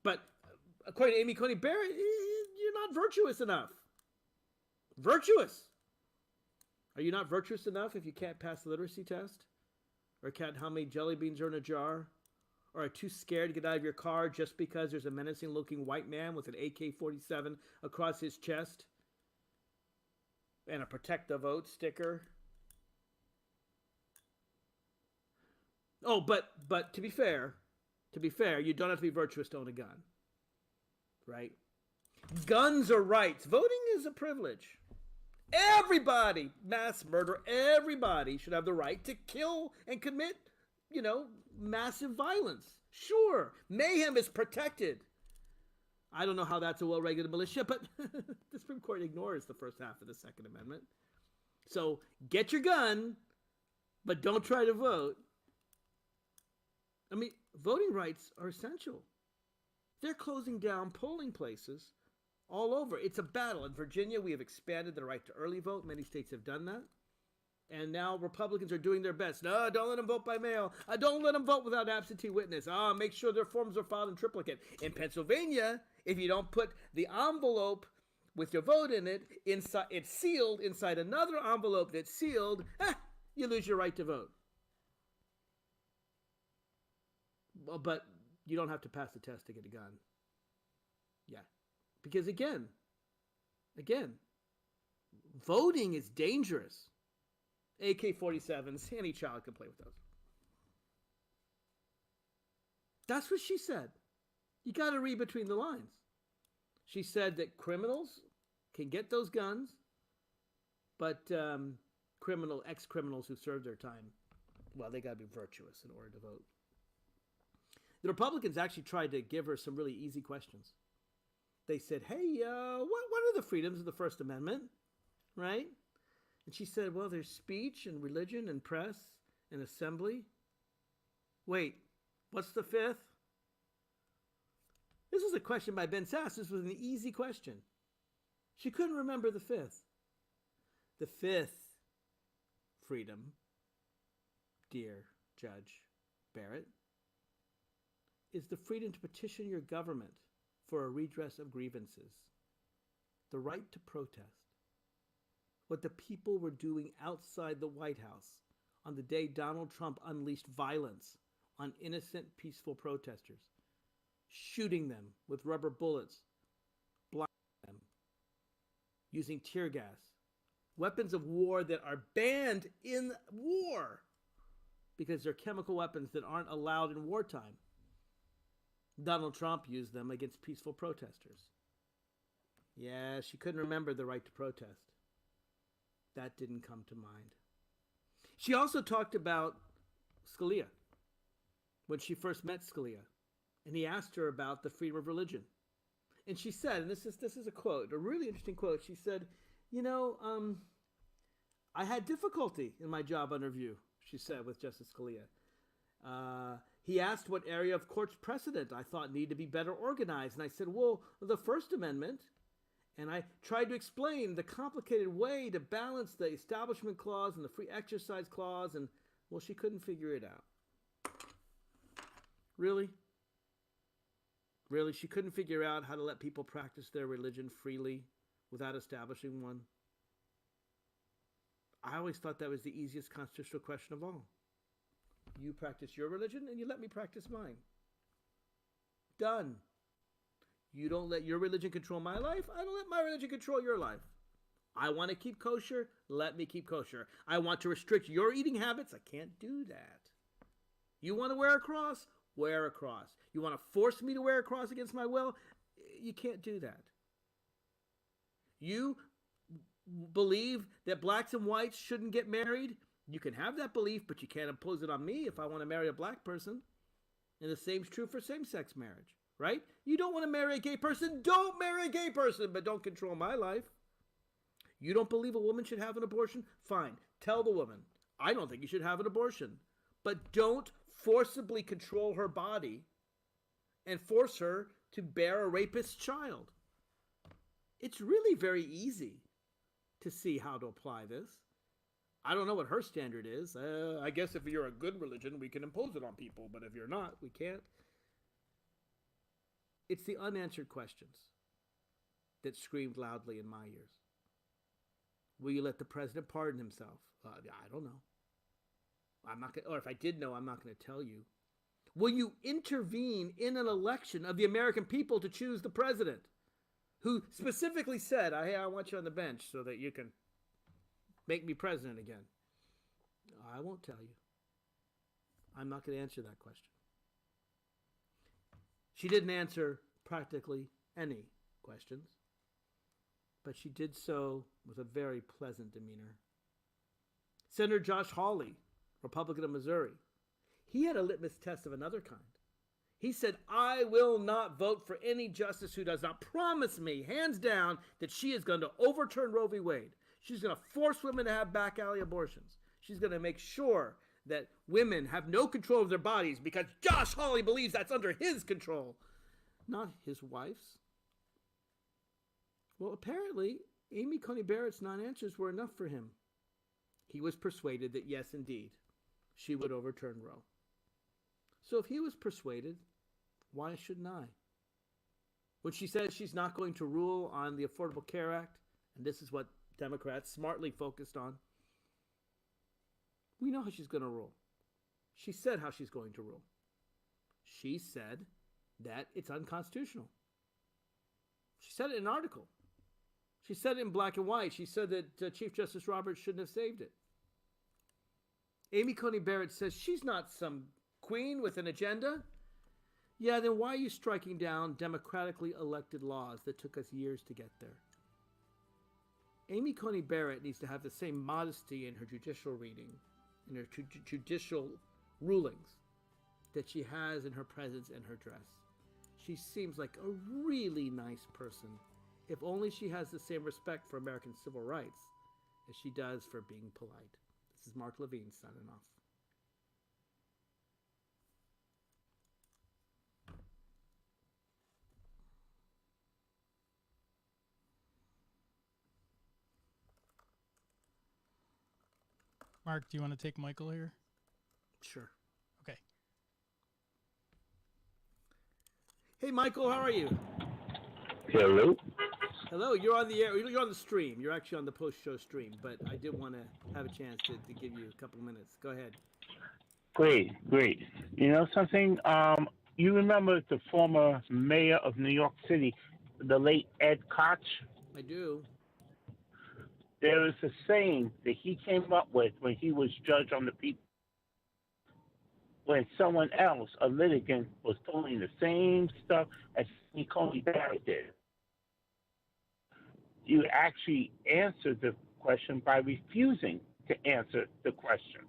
[SPEAKER 3] But according to Amy Coney Barrett, you're not virtuous enough. Virtuous. Are you not virtuous enough if you can't pass the literacy test? Or count how many jelly beans are in a jar? Or are too scared to get out of your car just because there's a menacing-looking white man with an AK-47 across his chest? And a Protect the Vote sticker? Oh, but to be fair, you don't have to be virtuous to own a gun. Right? Guns are rights. Voting is a privilege. Everybody, mass murder, everybody should have the right to kill and commit, massive violence. Sure, mayhem is protected. I don't know how that's a well-regulated militia, but the Supreme Court ignores the first half of the Second Amendment. So get your gun, but don't try to vote. I mean, voting rights are essential. They're closing down polling places all over. It's a battle. In Virginia, we have expanded the right to early vote. Many states have done that. And now Republicans are doing their best. No, don't let them vote by mail. Don't let them vote without absentee witness. Make sure their forms are filed in triplicate. In Pennsylvania, if you don't put the envelope with your vote in it, inside, it's sealed inside another envelope that's sealed, you lose your right to vote. Well, but you don't have to pass the test to get a gun. Yeah. Because again, voting is dangerous. AK-47s, any child can play with those. That's what she said. You got to read between the lines. She said that criminals can get those guns, but ex-criminals who served their time, well, they got to be virtuous in order to vote. The Republicans actually tried to give her some really easy questions. They said, hey, what are the freedoms of the First Amendment, right? And she said, well, there's speech and religion and press and assembly. Wait, what's the fifth? This was a question by Ben Sass. This was an easy question. She couldn't remember the fifth. The fifth freedom, dear Judge Barrett, is the freedom to petition your government for a redress of grievances, the right to protest. What the people were doing outside the White House on the day Donald Trump unleashed violence on innocent, peaceful protesters, shooting them with rubber bullets, blinding them, using tear gas, weapons of war that are banned in war because they're chemical weapons that aren't allowed in wartime. Donald Trump used them against peaceful protesters. Yeah, she couldn't remember the right to protest. That didn't come to mind. She also talked about Scalia when she first met Scalia, and he asked her about the freedom of religion. And she said, and this is a quote, a really interesting quote. She said, I had difficulty in my job interview, she said, with Justice Scalia. He asked what area of court's precedent I thought needed to be better organized. And I said, well, the First Amendment. And I tried to explain the complicated way to balance the Establishment Clause and the Free Exercise Clause. And, well, she couldn't figure it out. Really? Really? She couldn't figure out how to let people practice their religion freely without establishing one? I always thought that was the easiest constitutional question of all. You practice your religion and you let me practice mine. Done. You don't let your religion control my life. I don't let my religion control your life. I want to keep kosher. Let me keep kosher. I want to restrict your eating habits. I can't do that. You want to wear a cross? Wear a cross. You want to force me to wear a cross against my will? You can't do that. You believe that blacks and whites shouldn't get married? You can have that belief, but you can't impose it on me if I want to marry a black person. And the same's true for same-sex marriage, right? You don't want to marry a gay person? Don't marry a gay person, but don't control my life. You don't believe a woman should have an abortion? Fine. Tell the woman, I don't think you should have an abortion. But don't forcibly control her body and force her to bear a rapist's child. It's really very easy to see how to apply this. I don't know what her standard is. I guess if you're a good religion, we can impose it on people. But if you're not, we can't. It's the unanswered questions that screamed loudly in my ears. Will you let the president pardon himself? I don't know. I'm not gonna, or if I did know, I'm not going to tell you. Will you intervene in an election of the American people to choose the president who specifically said, hey, I want you on the bench so that you can make me president again? I won't tell you. I'm not going to answer that question. She didn't answer practically any questions, but she did so with a very pleasant demeanor. Senator Josh Hawley, Republican of Missouri, he had a litmus test of another kind. He said, I will not vote for any justice who does not promise me, hands down, that she is going to overturn Roe v. Wade. She's going to force women to have back alley abortions. She's going to make sure that women have no control of their bodies because Josh Hawley believes that's under his control, not his wife's. Well, apparently, Amy Coney Barrett's non-answers were enough for him. He was persuaded that, yes, indeed, she would overturn Roe. So if he was persuaded, why shouldn't I? When she says she's not going to rule on the Affordable Care Act, and this is what Democrats smartly focused on, we know how she's going to rule. She said how she's going to rule. She said that it's unconstitutional. She said it in an article. She said it in black and white. She said that Chief Justice Roberts shouldn't have saved it. Amy Coney Barrett says she's not some queen with an agenda. Yeah, then why are you striking down democratically elected laws that took us years to get there? Amy Coney Barrett needs to have the same modesty in her judicial reading, in her judicial rulings, that she has in her presence and her dress. She seems like a really nice person, if only she has the same respect for American civil rights as she does for being polite. This is Mark Levine signing off.
[SPEAKER 18] Mark, do you want to take Michael here?
[SPEAKER 3] Sure.
[SPEAKER 18] Okay.
[SPEAKER 3] Hey, Michael, how are you?
[SPEAKER 19] Hello.
[SPEAKER 3] Hello, you're on the air. You're on the stream. You're actually on the post-show stream, but I did want to have a chance to give you a couple of minutes. Go ahead.
[SPEAKER 19] Great. You know something? You remember the former mayor of New York City, the late Ed Koch?
[SPEAKER 3] I do.
[SPEAKER 19] There is a saying that he came up with when he was judge on the people. When someone else, a litigant, was pulling the same stuff as Amy Coney Barrett did. You actually answered the question by refusing to answer the question.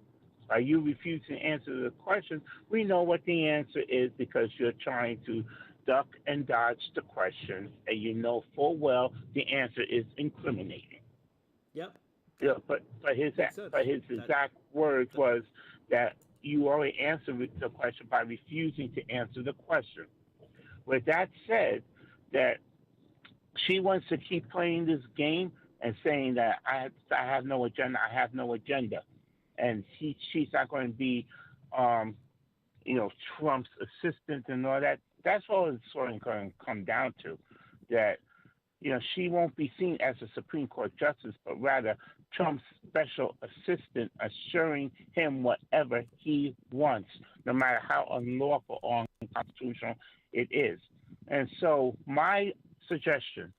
[SPEAKER 19] By you refusing to answer the question, we know what the answer is because you're trying to duck and dodge the question, and you know full well the answer is incriminating.
[SPEAKER 3] Yep.
[SPEAKER 19] Yeah, but his exact words was that you already answered the question by refusing to answer the question. With that said, that she wants to keep playing this game and saying that I have no agenda, and she's not going to be, Trump's assistant and all that. That's all it's sort of going to come down to, that she won't be seen as a Supreme Court justice, but rather Trump's special assistant, assuring him whatever he wants, no matter how unlawful or unconstitutional it is. And so my suggestion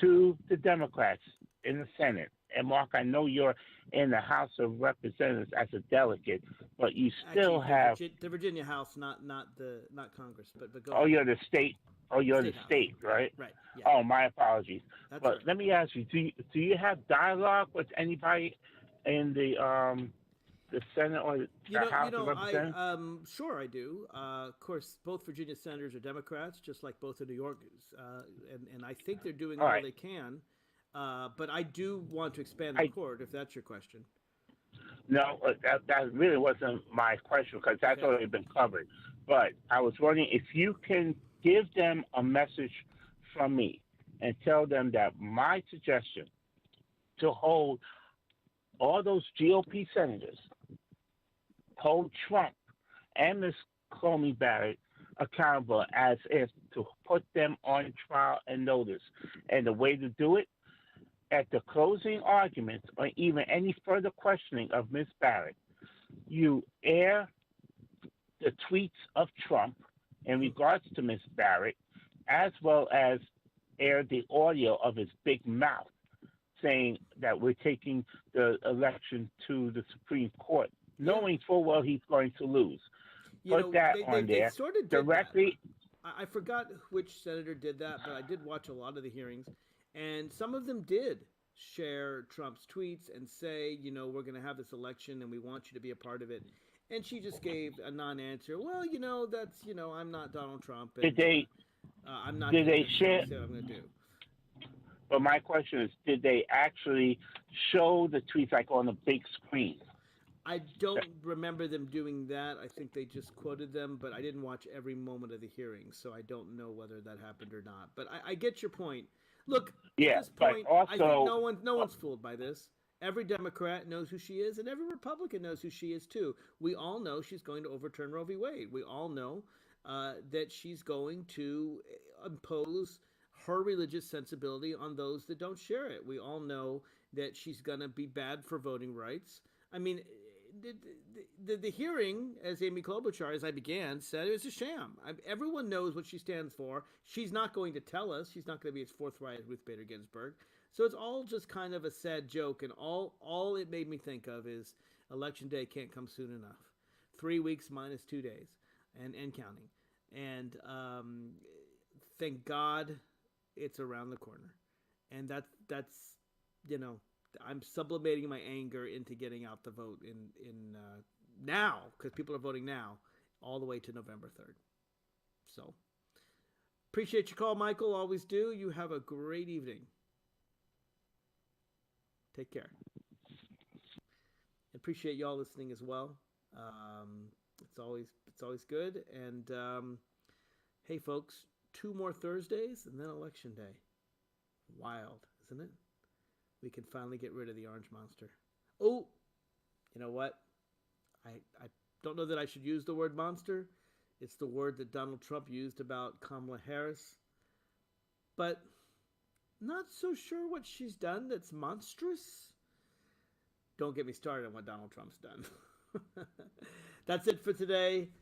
[SPEAKER 19] to the Democrats in the Senate, and Mark, I know you're in the House of Representatives as a delegate, but you still have
[SPEAKER 3] the Virginia House, not Congress, but go.
[SPEAKER 19] Oh,
[SPEAKER 3] ahead.
[SPEAKER 19] you're the state. Oh, you're the state, right?
[SPEAKER 3] Right. Yeah.
[SPEAKER 19] Oh, my apologies.
[SPEAKER 3] That's
[SPEAKER 19] but
[SPEAKER 3] right.
[SPEAKER 19] Let me ask you: do you have dialogue with anybody in the Senate or the House of Representatives?
[SPEAKER 3] Sure I do. Of course, both Virginia senators are Democrats, just like both the New Yorkers, and I think they're doing all they can. But I do want to expand the court, if that's your question.
[SPEAKER 19] No, that really wasn't my question because that's already been covered. But I was wondering if you can give them a message from me and tell them that my suggestion to hold all those GOP senators, hold Trump and Ms. Coney Barrett accountable as if to put them on trial and notice. And the way to do it, at the closing arguments or even any further questioning of Ms. Barrett, you air the tweets of Trump in regards to Ms. Barrett, as well as air the audio of his big mouth saying that we're taking the election to the Supreme Court, knowing full well he's going to lose. Put that on there
[SPEAKER 3] sort of
[SPEAKER 19] directly.
[SPEAKER 3] I forgot which senator did that, but I did watch a lot of the hearings, and some of them did share Trump's tweets and say, we're going to have this election and we want you to be a part of it. And she just gave a non-answer. Well, that's, I'm not Donald Trump. And,
[SPEAKER 19] did they?
[SPEAKER 3] I'm not.
[SPEAKER 19] Did they share?
[SPEAKER 3] What I'm going to do.
[SPEAKER 19] But my question is, did they actually show the tweets like on the big screen?
[SPEAKER 3] I don't remember them doing that. I think they just quoted them, but I didn't watch every moment of the hearing, so I don't know whether that happened or not. But I get your point. Look, at this point,
[SPEAKER 19] but also,
[SPEAKER 3] I think no one's fooled by this. Every Democrat knows who she is, and every Republican knows who she is too. We all know she's going to overturn Roe v. Wade. We all know that she's going to impose her religious sensibility on those that don't share it. We all know that she's going to be bad for voting rights. I mean, the hearing, as Amy Klobuchar, as I began, said it was a sham. Everyone knows what she stands for. She's not going to tell us. She's not going to be as forthright as Ruth Bader Ginsburg. So it's all just kind of a sad joke, and all it made me think of is Election Day can't come soon enough. 3 weeks minus 2 days, and counting. And thank God it's around the corner. And that's I'm sublimating my anger into getting out the vote in now, because people are voting now, all the way to November 3rd. So appreciate your call, Michael. Always do. You have a great evening. Take care. Appreciate y'all listening as well. It's always good. And hey, folks, 2 more Thursdays and then Election Day. Wild, isn't it? We can finally get rid of the orange monster. Oh, you know what? I don't know that I should use the word monster. It's the word that Donald Trump used about Kamala Harris. But not so sure what she's done that's monstrous. Don't get me started on what Donald Trump's done. That's it for today.